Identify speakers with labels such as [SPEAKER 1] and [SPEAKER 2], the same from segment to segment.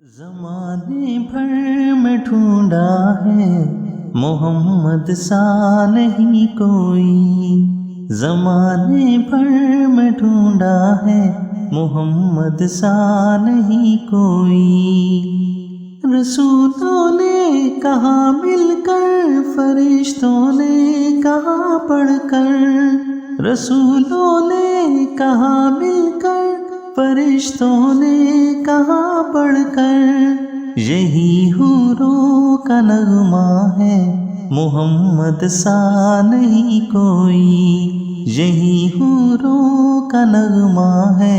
[SPEAKER 1] زمانے بھر میں ڈھونڈا ہے محمد سا نہیں کوئی، زمانے بھر میں ڈھونڈا ہے محمد سا نہیں کوئی۔ رسولوں نے کہا مل کر، فرشتوں نے کہا پڑھ کر، رسولوں نے کہا مل کر، فرشتوں نے کہا پڑھ کر، یہی حوروں کا نغمہ ہے محمد سا نہیں کوئی، یہی حوروں کا نغمہ ہے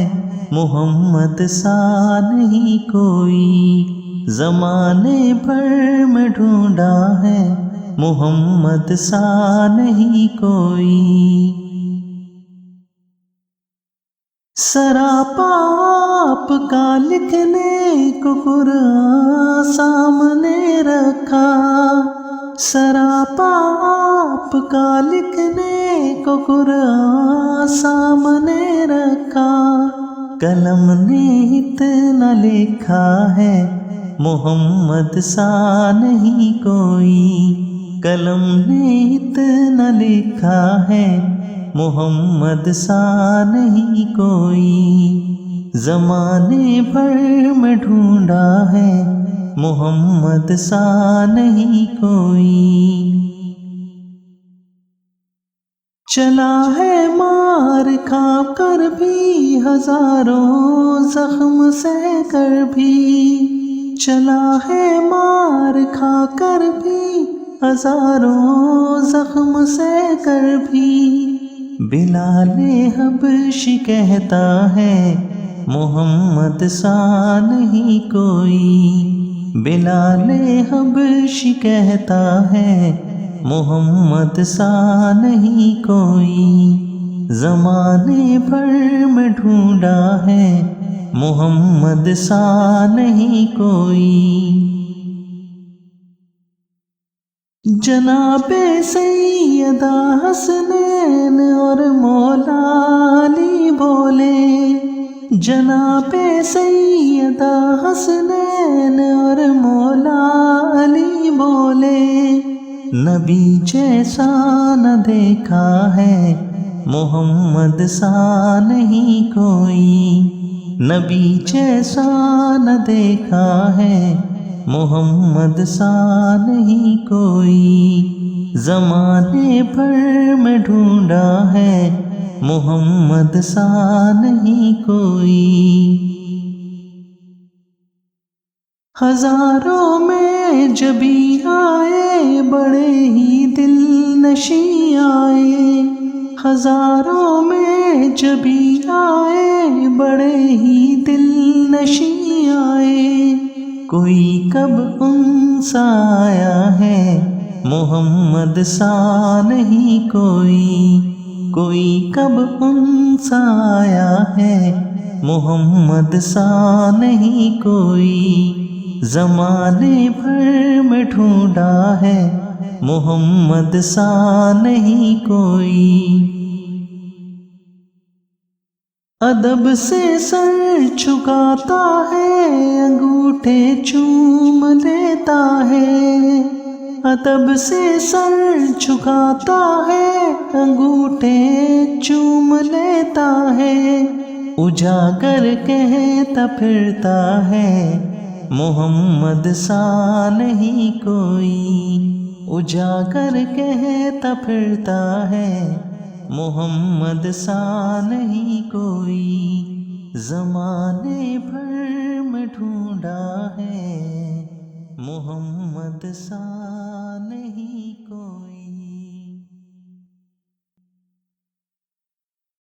[SPEAKER 1] محمد سا نہیں کوئی۔ زمانے بھر میں ڈھونڈا ہے محمد سا نہیں کوئی۔ سراپا آپ کا لکھنے کو قرآن سامنے رکھا، سراپا آپ کا لکھنے کو قرآن سامنے رکھا، قلم نے اتنا لکھا ہے محمد سا نہیں کوئی، قلم نے اتنا لکھا ہے محمد سا نہیں کوئی۔ زمانے بھر میں ڈھونڈا ہے محمد سا نہیں کوئی۔ چلا ہے مار کھا کر بھی، ہزاروں زخم سہ کر بھی، چلا ہے مار کھا کر بھی، ہزاروں زخم سہ کر بھی، بلال حبشی کہتا ہے محمد سا نہیں کوئی، بلال حبشی کہتا ہے محمد سا نہیں کوئی۔ زمانے بھر میں ڈھونڈا ہے محمد سا نہیں کوئی۔ جناب سیدہ حسنین اور مولا علی بولے، جناب سیدہ حسنین اور مولا علی بولے، نبی جیسا نہ دیکھا ہے محمد سا نہیں کوئی، نبی جیسا نہ دیکھا ہے محمد سا نہیں کوئی۔ زمانے بھر میں ڈھونڈا ہے محمد سا نہیں کوئی۔ ہزاروں میں جبھی آئے بڑے ہی دل نشیں آئے، ہزاروں میں جبھی آئے بڑے ہی دل نشیں آئے، کوئی کب ان سا آیا ہے محمد سا نہیں کوئی، کوئی کب ان سا آیا ہے محمد سا نہیں کوئی۔ زمانے بھر میں ڈھونڈا ہے محمد سا نہیں کوئی۔ ادب سے سر جھکاتا ہے انگوٹھے چوم لیتا ہے، ادب سے سر جھکاتا ہے انگوٹھے چوم لیتا ہے، اجاگر کہتا پھرتا ہے محمد سا نہیں کوئی، اجاگر کہتا پھرتا ہے محمد سا نہیں کوئی۔ زمانے بھر میں ڈھونڈا ہے محمد سا نہیں کوئی۔